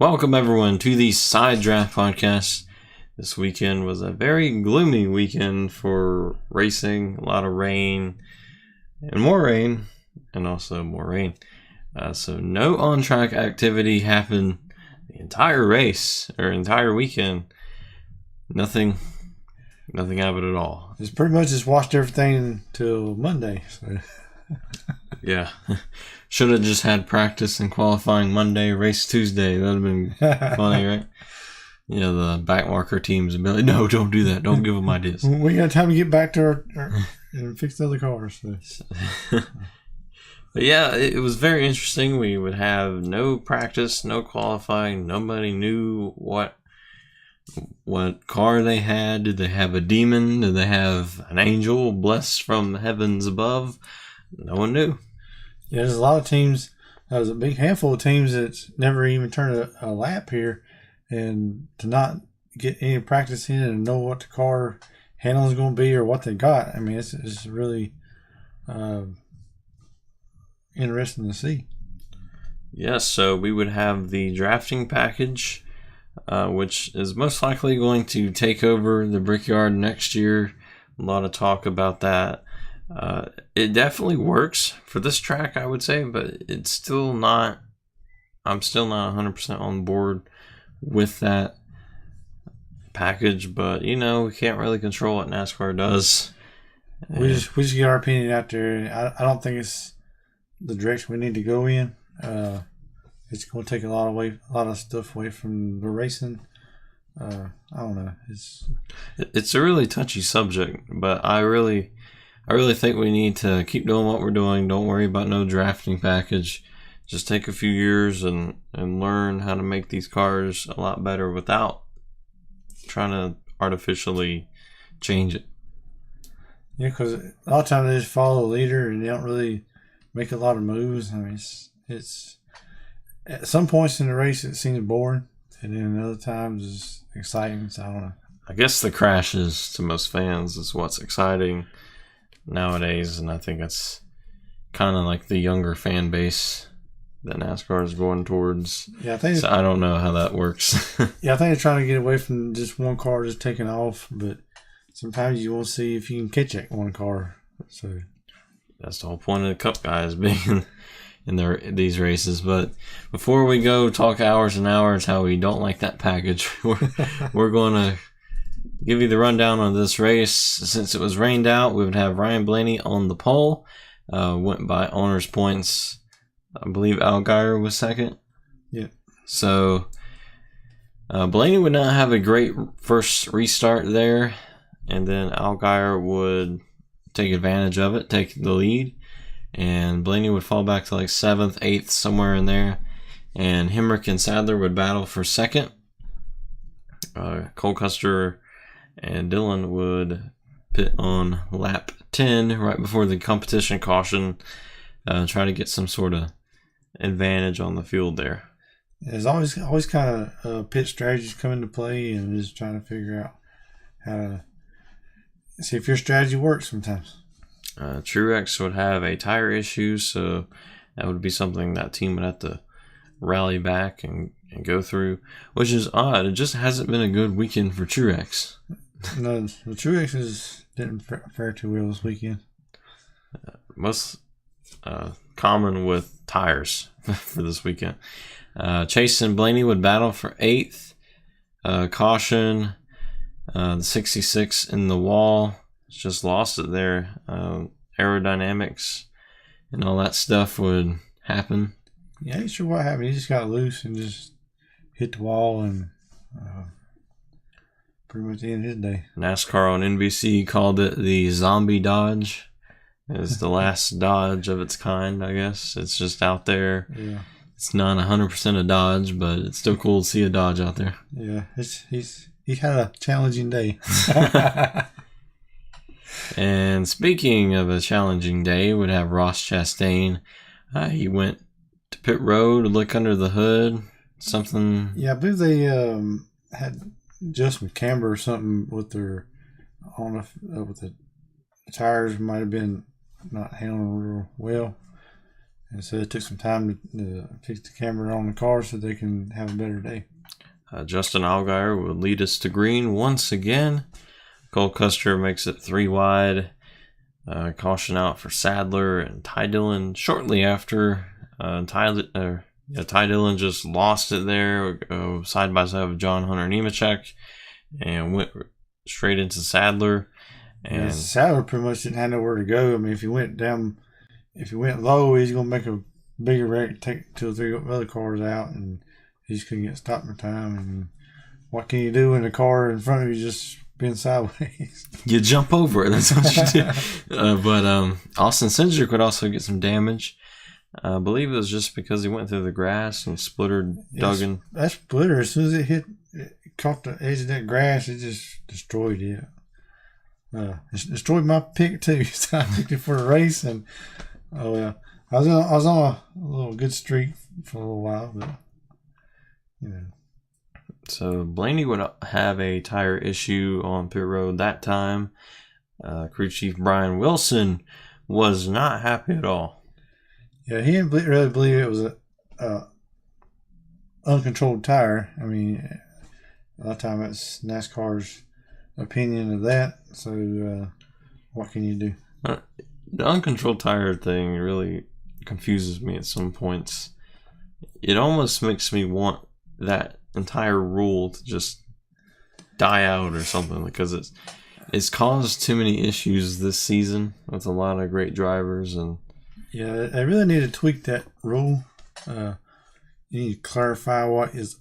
Welcome everyone to the Side Draft Podcast. This weekend was a very gloomy weekend for racing. A lot of rain and more rain and also more rain. So no on-track activity happened the entire race or entire weekend. Nothing happened at all. It's pretty much just watched everything until Monday. So. Yeah. Should have just had practice and qualifying Monday, race Tuesday. That would have been funny, right? You know, the backmarker teams would be like, no, don't do that. Don't give them ideas. We got time to get back to our and fix the other cars. So. But yeah, it was very interesting. We would have no practice, no qualifying. Nobody knew what car they had. Did they have a demon? Did they have an angel blessed from the heavens above? No one knew. Yeah, there's a lot of teams. There's a big handful of teams that never even turned a lap here, and to not get any practice in and know what the car handling is going to be or what they got. I mean, it's really interesting to see. Yes, so we would have the drafting package, which is most likely going to take over the Brickyard next year. A lot of talk about that. It definitely works for this track, I would say, but it's still not. I'm still not 100% on board with that package, but you know, we can't really control what NASCAR does. We just get our opinion out there. I don't think it's the direction we need to go in. It's going to take a lot of stuff away from the racing. I don't know. It's a really touchy subject, but I really think we need to keep doing what we're doing. Don't worry about no drafting package. Just take a few years and learn how to make these cars a lot better without trying to artificially change it. Yeah, because a lot of times they just follow the leader and they don't really make a lot of moves. I mean, it's at some points in the race it seems boring, and then other times it's exciting. So I don't know. I guess the crashes to most fans is what's exciting nowadays, and I think it's kind of like the younger fan base that NASCAR is going towards. Yeah, I don't know how that works. Yeah, I think they're trying to get away from just one car just taking off, but sometimes you want to see if you can catch that one car. So that's the whole point of the Cup guys being in these races. But before we go talk hours and hours how we don't like that package, we're going to give you the rundown on this race. Since it was rained out, we would have Ryan Blaney on the pole. Went by owner's points. I believe Allgaier was second. Yeah. So Blaney would not have a great first restart there, and then Allgaier would take advantage of it, take the lead, and Blaney would fall back to like 7th, 8th, somewhere in there, and Hemrick and Sadler would battle for second. Cole Custer and Dillon would pit on lap 10 right before the competition caution, try to get some sort of advantage on the field there. There's always kind of pit strategies come into play, and just trying to figure out how to see if your strategy works sometimes. Truex would have a tire issue, so that would be something that team would have to rally back and go through, which is odd. It just hasn't been a good weekend for Truex. No, the Truex didn't fare too well this weekend. Most common with tires for this weekend. Chase and Blaney would battle for 8th. Caution, the 66 in the wall. Just lost it there. Aerodynamics and all that stuff would happen. Yeah, I ain't sure what happened. He just got loose and just hit the wall, and pretty much the end of his day. NASCAR on NBC called it the zombie Dodge. It's the last Dodge of its kind, I guess. It's just out there. Yeah. It's not 100% a Dodge, but it's still cool to see a Dodge out there. Yeah, he had a challenging day. And speaking of a challenging day, we'd have Ross Chastain. He went to pit road to look under the hood. Something. Yeah, I believe they had adjustment camber or something with their with the tires might have been not handling real well, And so it took some time to fix the camera on the car so they can have a better day. Justin Allgaier will lead us to green once again. Cole Custer makes it 3 wide. Caution out for Sadler and Ty Dillon shortly after. Ty Dillon just lost it there, side by side with John Hunter Nemechek, and went straight into Sadler. And Sadler pretty much didn't have nowhere to go. I mean, if he went low, he's going to make a bigger wreck, take 2 or 3 other cars out, and he just couldn't get stopped in time. And what can you do when the car in front of you just being sideways? You jump over it. That's what you do. But Austin Cindric would also get some damage. I believe it was just because he went through the grass and splittered Duggan. That splitter, as soon as it caught the edge of that grass, it just destroyed it. It destroyed my pick too. So I picked it for the race, and I was on a little good streak for a little while, but you know. So Blaney would have a tire issue on pit road that time. Crew chief Brian Wilson was not happy at all. Yeah, he didn't really believe it was a uncontrolled tire. I mean, a lot of time it's NASCAR's opinion of that. So what can you do? The uncontrolled tire thing really confuses me at some points. It almost makes me want that entire rule to just die out or something, because it's caused too many issues this season with a lot of great drivers. And yeah, they really need to tweak that rule. You need to clarify what is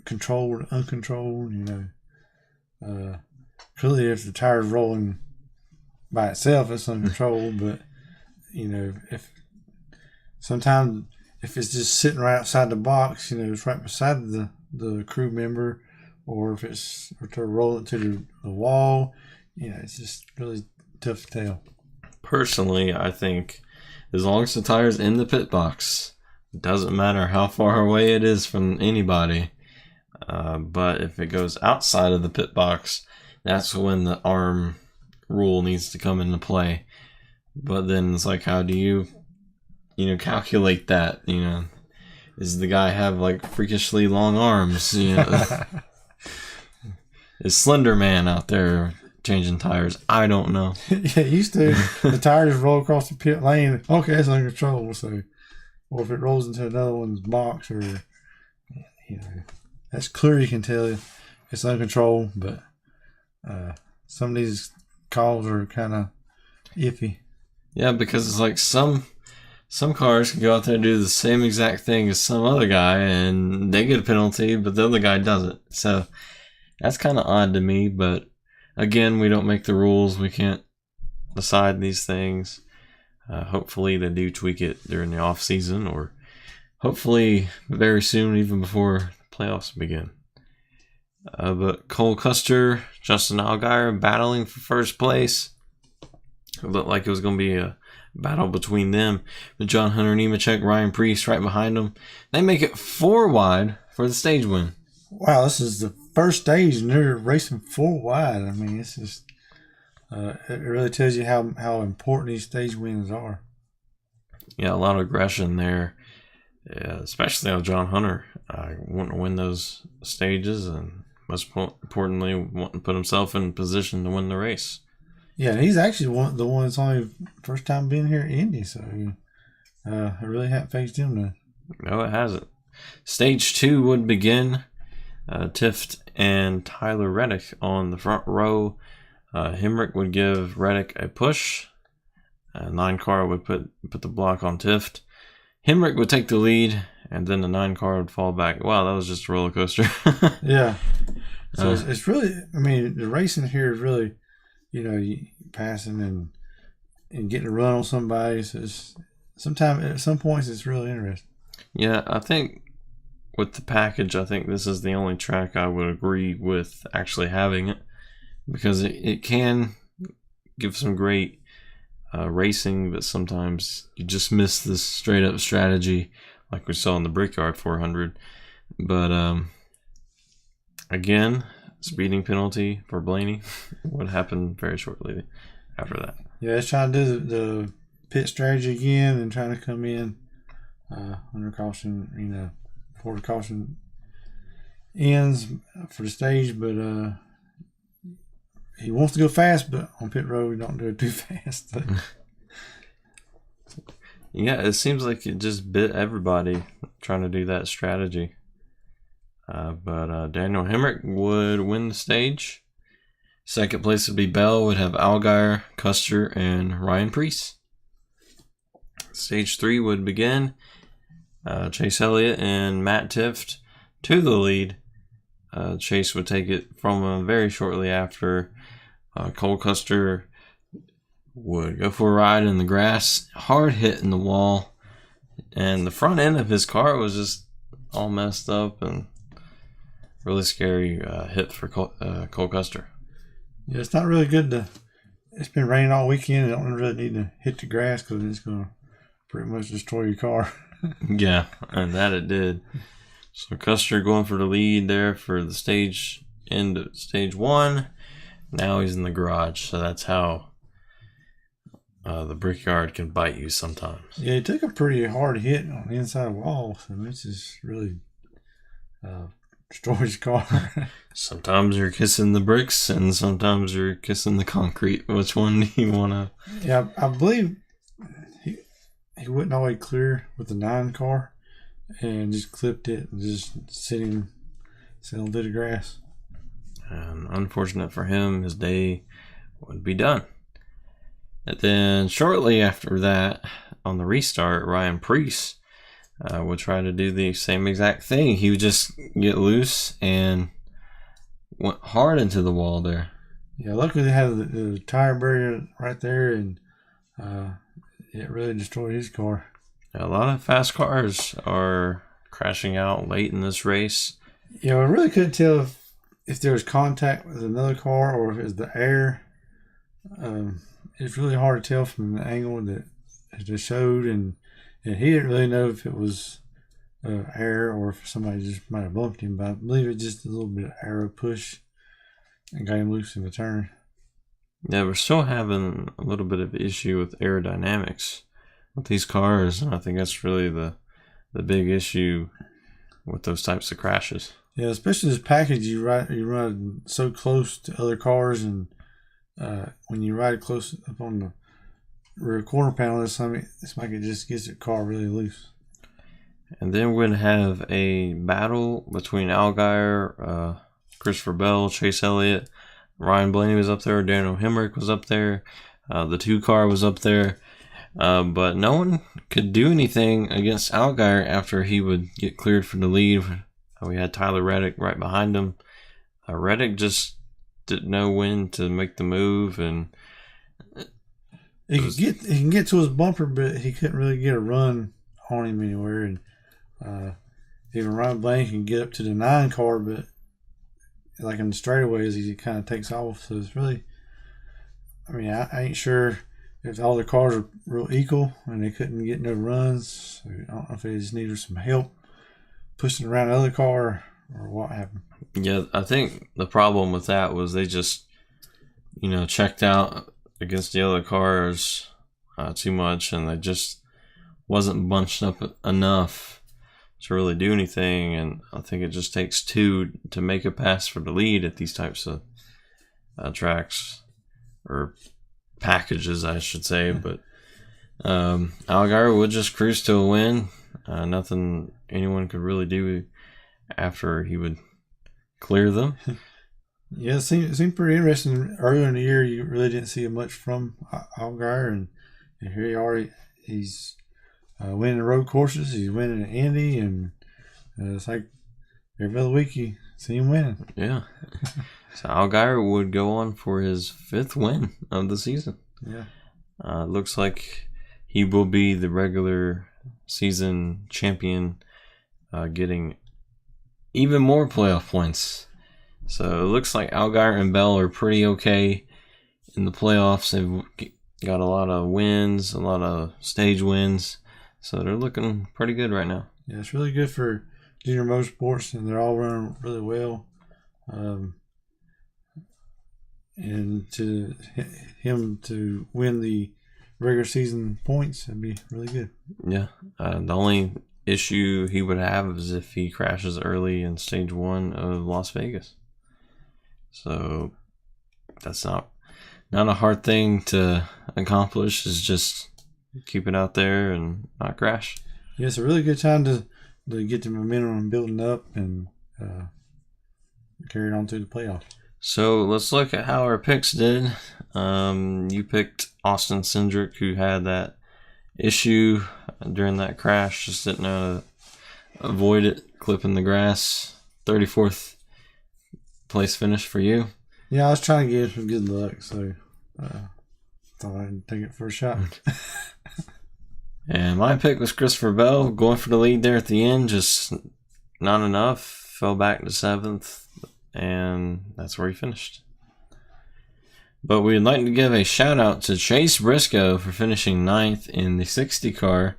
controlled, uncontrolled. You know, clearly if the tire's rolling by itself, it's uncontrolled. But you know, if it's just sitting right outside the box, you know, it's right beside the crew member, or if to roll it to the wall, you know, it's just really tough to tell. Personally, I think as long as the tire's in the pit box, it doesn't matter how far away it is from anybody. But if it goes outside of the pit box, that's when the arm rule needs to come into play. But then it's like, how do you calculate that? You know, does the guy have like freakishly long arms? You know, is Slender Man out there changing tires? I don't know. Yeah, used to the tire just roll across the pit lane. Okay, it's under control. So, or if it rolls into another one's box, or you know, that's clear. You can tell it's uncontrolled. But some of these calls are kind of iffy. Yeah, because it's like some cars can go out there and do the same exact thing as some other guy, and they get a penalty, but the other guy doesn't. So that's kind of odd to me. But again, we don't make the rules. We can't decide these things. Hopefully they do tweak it during the off season, or hopefully very soon, even before the playoffs begin. But Cole Custer, Justin Allgaier battling for first place. It looked like it was going to be a battle between them. But John Hunter Nemechek, Ryan Preece right behind them. They make it 4 wide for the stage win. Wow, this is the first stage and they're racing 4 wide. I mean, it's just it really tells you how important these stage wins are. Yeah, a lot of aggression there, especially on John Hunter wanting to win those stages, and most importantly, wanting to put himself in position to win the race. Yeah, he's actually the one that's only first time being here at Indy, so I really haven't faced him then. No, it hasn't. Stage 2 would begin. Tift and Tyler Reddick on the front row. Hemrick would give Reddick a push. 9 car would put the block on Tift. Hemrick would take the lead, and then the 9 car would fall back. Wow, that was just a roller coaster. Yeah. So it's really, I mean, the racing here is really, you know, passing and getting a run on somebody. So sometimes at some points it's really interesting. Yeah, I think with the package, I think this is the only track I would agree with actually having it, because it can give some great racing, but sometimes you just miss this straight up strategy like we saw in the Brickyard 400. But again, speeding penalty for Blaney would happen very shortly after that. Yeah, it's trying to do the pit strategy again and trying to come in under caution, before the caution ends for the stage. But he wants to go fast, but on pit road, don't do it too fast. Yeah, it seems like it just bit everybody trying to do that strategy. But Daniel Hemrick would win the stage. Second place would be Bell, would have Allgaier, Custer, and Ryan Preece. Stage 3 would begin. Chase Elliott and Matt Tifft to the lead. Chase would take it from him very shortly after. Cole Custer would go for a ride in the grass, hard hit in the wall, and the front end of his car was just all messed up and really scary hit for Cole Custer. Yeah, it's not really good it's been raining all weekend. You don't really need to hit the grass because it's going to pretty much destroy your car. Yeah, and that it did. So Custer going for the lead there for the stage end of stage 1. Now he's in the garage, so that's how the Brickyard can bite you sometimes. Yeah, he took a pretty hard hit on the inside wall, so this is really destroys his car. Sometimes you're kissing the bricks, and sometimes you're kissing the concrete. Which one do you want to? Yeah, I believe he went all the way clear with the 9 car and just clipped it and just sitting through the grass. And unfortunate for him, his day would be done. And then shortly after that, on the restart, Ryan Preece would try to do the same exact thing. He would just get loose and went hard into the wall there. Yeah, luckily they had the tire barrier right there, and it really destroyed his car. A lot of fast cars are crashing out late in this race. Yeah, I really couldn't tell if there was contact with another car or if it was the air. It's really hard to tell from the angle that it just showed, and he didn't really know if it was air or if somebody just might have bumped him. But I believe it just a little bit of aero push and got him loose in the turn. Yeah, we're still having a little bit of issue with aerodynamics with these cars, and I think that's really the big issue with those types of crashes. Yeah, especially this package, you ride so close to other cars, and when you ride close up on the rear quarter panel, it's like it just gets the car really loose. And then we're going to have a battle between Allgaier, Christopher Bell, Chase Elliott, Ryan Blaney was up there, Daniel Hemrick was up there, the 2 car was up there, but no one could do anything against Allgaier after he would get cleared for the lead. We had Tyler Reddick right behind him. Reddick just didn't know when to make the move, and he can get to his bumper, but he couldn't really get a run on him anywhere. And even Ryan Blaney can get up to the 9 car, but like in the straightaways, he kind of takes off. So it's really, I ain't sure if all the cars are real equal and they couldn't get no runs. So I don't know if they just needed some help pushing around the other car or what happened. Yeah, I think the problem with that was they just, checked out against the other cars too much, and they just wasn't bunched up enough to really do anything. And I think it just takes 2 to make a pass for the lead at these types of tracks, or packages, I should say. But Allgaier would just cruise to a win. Nothing anyone could really do after he would clear them. Yeah, it seemed pretty interesting. Earlier in the year, you really didn't see much from Allgaier, and here you are. He's winning the road courses. He's winning at Indy, and it's like every other week you see him winning. Yeah. So Allgaier would go on for his 5th win of the season. Yeah. Looks like he will be the regular season champion, getting even more playoff points. So it looks like Allgaier and Bell are pretty okay in the playoffs. They've got a lot of wins, a lot of stage wins. So they're looking pretty good right now. Yeah, it's really good for junior motorsports, and they're all running really well. And to him to win the regular season points, it'd be really good. Yeah. The only issue he would have is if he crashes early in stage 1 of Las Vegas. So that's not a hard thing to accomplish. Is just keep it out there and not crash. Yeah, it's a really good time to get the momentum building up and carry it on through the playoffs. So let's look at how our picks did. You picked Austin Cindric, who had that issue during that crash, just didn't know how to avoid it, clipping the grass. 34th place finish for you. Yeah, I was trying to get some good luck, so thought I'd take it for a shot. And my pick was Christopher Bell, going for the lead there at the end, just not enough. Fell back to 7th, and that's where he finished. But we'd like to give a shout out to Chase Briscoe for finishing 9th in the 60 car.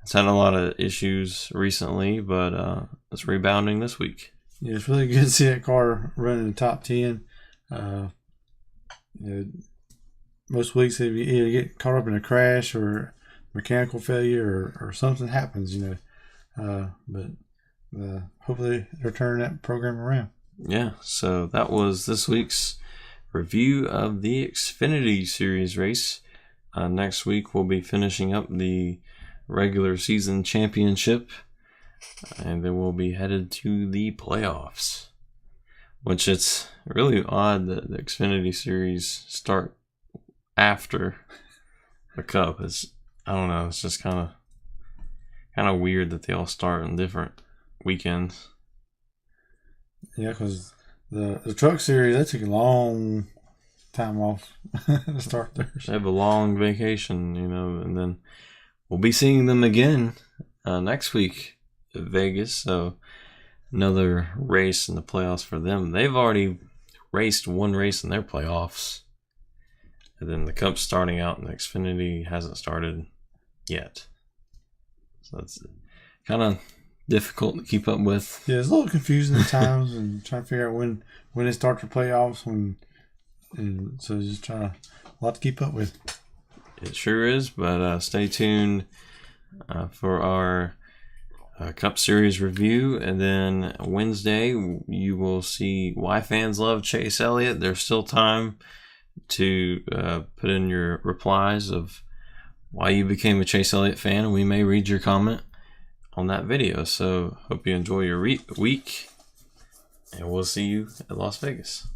It's had a lot of issues recently, but it's rebounding this week. Yeah, it's really good to see that car running the top 10. Most weeks they either get caught up in a crash or mechanical failure or something happens, but hopefully they're turning that program around. Yeah, so that was this week's review of the Xfinity Series race. Next week we'll be finishing up the regular season championship, and then we'll be headed to the playoffs, which it's really odd that the Xfinity Series start after the Cup. I don't know, it's just kind of weird that they all start on different weekends. Yeah, because the Truck Series, they took a long time off to start theirs. They have a long vacation, and then we'll be seeing them again next week at Vegas. So another race in the playoffs for them. They've already raced one race in their playoffs. And then the Cup's starting out, and the Xfinity hasn't started yet. So it's kind of difficult to keep up with. Yeah, it's a little confusing at times, and trying to figure out when they start the playoffs. And so just a lot to keep up with. It sure is, but stay tuned for our Cup Series review. And then Wednesday, you will see why fans love Chase Elliott. There's still time to put in your replies of why you became a Chase Elliott fan, and we may read your comment on that video. So hope you enjoy your week, and we'll see you at Las Vegas.